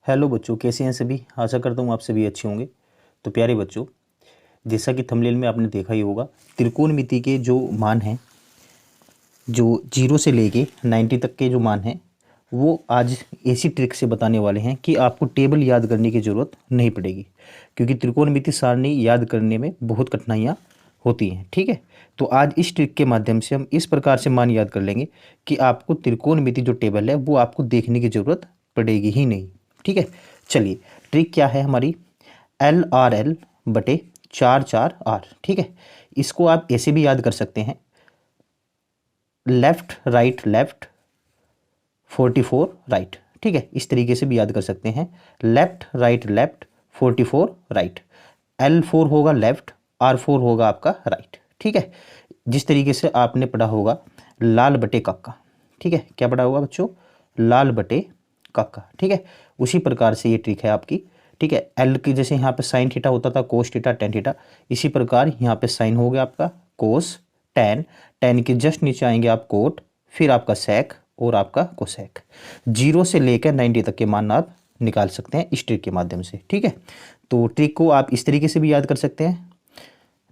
Hello बच्चों, कैसे हैं सभी। आशा करता हूँ आप सभी अच्छे होंगे। तो प्यारे बच्चों, जैसा कि थंबनेल में आपने देखा ही होगा, त्रिकोणमिति के जो मान हैं, जो 0 से लेके 90 तक के जो मान हैं, वो आज ऐसी ट्रिक से बताने वाले हैं कि आपको टेबल याद करने की ज़रूरत नहीं पड़ेगी, क्योंकि त्रिकोणमिति सारणी याद करने में बहुत कठिनाइयाँ होती हैं। ठीक है, तो आज इस ट्रिक के माध्यम से हम इस प्रकार से मान याद कर लेंगे कि आपको त्रिकोणमिति जो टेबल है वो आपको देखने की ज़रूरत पड़ेगी ही नहीं। ठीक है, चलिए ट्रिक क्या है हमारी, LRL बटे 4/4R। ठीक है, इसको आप ऐसे भी याद कर सकते हैं, लेफ्ट राइट लेफ्ट 44 राइट। ठीक है, इस तरीके से भी याद कर सकते हैं, left right left 44 right. L4 होगा लेफ्ट, R4 होगा आपका राइट। ठीक है, जिस तरीके से आपने पढ़ा होगा लाल बटे कक्का। ठीक है, क्या पढ़ा होगा बच्चों, लाल बटे कक्का। ठीक है, उसी प्रकार से ये ट्रिक है आपकी। ठीक है, एल की जैसे यहाँ पे साइन थीटा होता था, कोस थीटा टेन थीटा, इसी प्रकार यहाँ पे साइन हो गया आपका कोस टेन, टेन के जस्ट नीचे आएंगे आप कोट, फिर आपका सेक और आपका कोसेक। 0 से लेकर 90 तक के मान आप निकाल सकते हैं इस ट्रिक के माध्यम से। ठीक है, तो ट्रिक को आप इस तरीके से भी याद कर सकते हैं,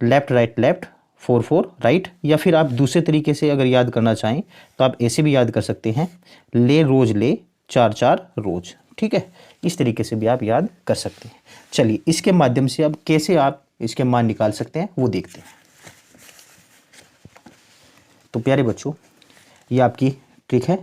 लेफ्ट राइट लेफ्ट 4/4 राइट, या फिर आप दूसरे तरीके से अगर याद करना चाहें तो आप ऐसे भी याद कर सकते हैं, ले रोज ले 4/4 रोज। ठीक है, इस तरीके से भी आप याद कर सकते हैं। चलिए इसके माध्यम से अब कैसे आप इसके मान निकाल सकते हैं वो देखते हैं। तो प्यारे बच्चों, ये आपकी ट्रिक है,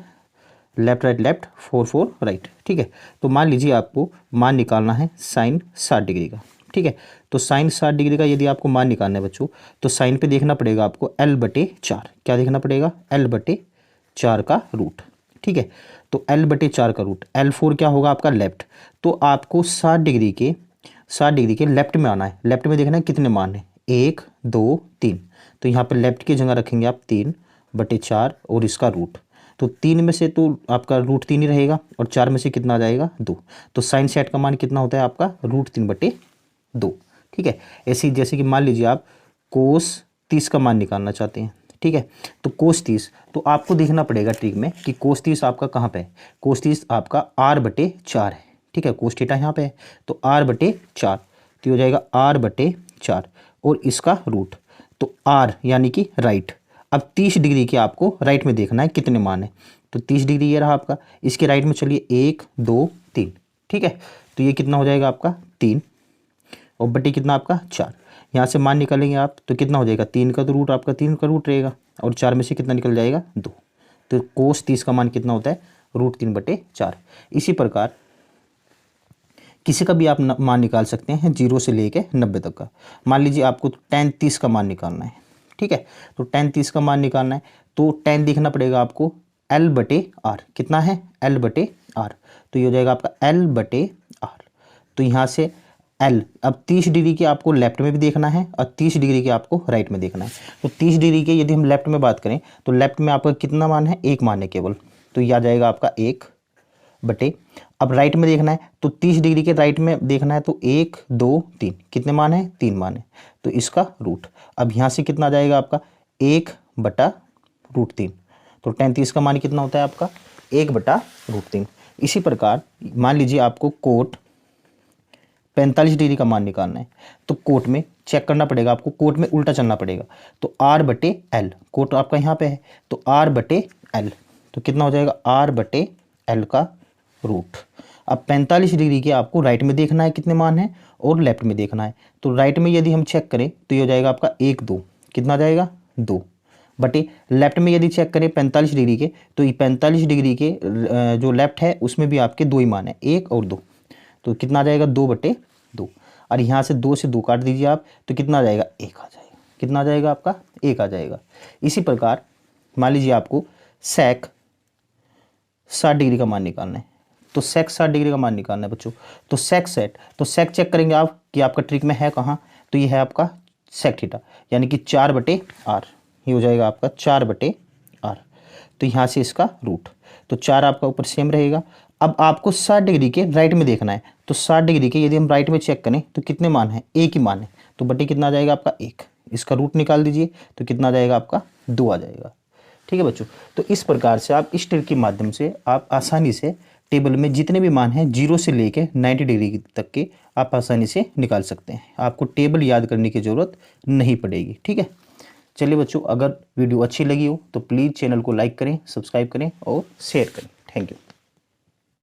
लेफ्ट राइट लेफ्ट 4/4 राइट। ठीक है, तो मान लीजिए आपको मान निकालना है साइन 60 डिग्री का। ठीक है, तो साइन 60 डिग्री का यदि आपको मान निकालना है बच्चों, तो साइन पे देखना पड़ेगा आपको L/4। क्या देखना पड़ेगा, L/4 का रूट। ठीक है, तो L/4 का रूट, L4 क्या होगा आपका लेफ्ट, तो आपको 60 डिग्री के लेफ्ट में आना है। लेफ्ट में देखना है कितने मान है, 1 2 3, तो यहाँ पर लेफ्ट की जगह रखेंगे आप 3/4 और इसका रूट। तो 3 में से तो आपका रूट 3 ही रहेगा, और 4 में से कितना आ जाएगा 2, तो साइन सेट का मान कितना होता है आपका √3/2। ठीक है, ऐसे जैसे कि मान लीजिए आप कोस 30 का मान निकालना चाहते हैं। ठीक है, तो कोस 30, तो आपको देखना पड़ेगा ट्रिक में कि कोस 30 आपका कहाँ पे है, कोस 30 आपका R/4 है। ठीक है, कोस थीटा यहाँ पे है, तो R/4, तो हो जाएगा R/4 और इसका रूट, तो R यानी कि राइट। अब 30 डिग्री के आपको राइट में देखना है कितने मान है, तो 30 डिग्री ये रहा आपका, इसके राइट में चलिए 1 2 3। ठीक है, तो ये कितना हो जाएगा आपका 3 और बटे कितना आपका 4। यहाँ से मान निकालेंगे आप तो कितना हो जाएगा, 3 का तो रूट आपका 3 का रूट रहेगा, और 4 में से कितना निकल जाएगा 2। तो कोस 30 का मान कितना होता है, √3/4। इसी प्रकार किसी का भी आप मान निकाल सकते हैं 0 से लेके 90 तक का। मान लीजिए आपको tan 30 का मान निकालना है। ठीक है, तो tan 30 का मान निकालना है, तो tan देखना पड़ेगा आपको L/R, कितना है L/R, तो ये हो जाएगा आपका L/R। तो यहाँ से L, अब 30 डिग्री के आपको लेफ्ट में भी देखना है और 30 डिग्री के आपको राइट में देखना है। तो 30 डिग्री के यदि हम लेफ्ट में बात करें तो लेफ्ट में आपका कितना मान है, 1 मान है केवल, तो यह आ जाएगा आपका 1 बटे, अब राइट में देखना है तो 30 डिग्री के राइट में देखना है, तो 1 2 3, कितने मान है, 3 मान है, तो इसका रूट। अब यहाँ से कितना आ जाएगा आपका 1/√3, तो tan 30 का मान कितना होता है आपका 1/√3। इसी प्रकार मान लीजिए आपको कोट 45 डिग्री का मान निकालना है, तो कोट में चेक करना पड़ेगा आपको, कोट में उल्टा चलना पड़ेगा, तो R/L, कोट आपका यहाँ पे है तो R/L, तो कितना हो जाएगा R/L का रूट। अब 45 डिग्री के आपको राइट में देखना है कितने मान है और लेफ्ट में देखना है, तो राइट में यदि हम चेक करें तो ये हो जाएगा आपका 1 2, कितना आ जाएगा 2 बटे, लेफ्ट में यदि चेक करें 45 डिग्री के, तो ये 45 डिग्री के जो लेफ्ट है उसमें भी आपके 2 ही मान है, 1 और 2, तो कितना आ जाएगा 2/2, और यहाँ से 2 से 2 काट दीजिए आप, तो कितना आ जाएगा 1 आ जाएगा, कितना आ जाएगा आपका 1 आ जाएगा। इसी प्रकार मान लीजिए आपको सेक 60 डिग्री का मान निकालना है, तो सेक 60 डिग्री का मान निकालना है बच्चों, तो सेक सेट, तो सेक चेक करेंगे आप कि आपका ट्रिक में है कहाँ, तो ये है आपका सेक थीटा, यानी कि 4/R, ये हो जाएगा आपका 4/R, तो यहाँ से इसका रूट, तो 4 आपका ऊपर सेम रहेगा। अब आपको 60 डिग्री के राइट में देखना है, तो 60 डिग्री के यदि हम राइट में चेक करें तो कितने मान है, 1 ही मान है, तो बटे कितना आ जाएगा आपका 1, इसका रूट निकाल दीजिए, तो कितना आ जाएगा आपका 2 आ जाएगा। ठीक है बच्चों, तो इस प्रकार से आप इस ट्रिक के माध्यम से आप आसानी से टेबल में जितने भी मान हैं 0 से लेके 90 डिग्री तक के आप आसानी से निकाल सकते हैं। आपको टेबल याद करने की ज़रूरत नहीं पड़ेगी। ठीक है, चलिए बच्चों, अगर वीडियो अच्छी लगी हो तो प्लीज़ चैनल को लाइक करें, सब्सक्राइब करें और शेयर करें। Thank you.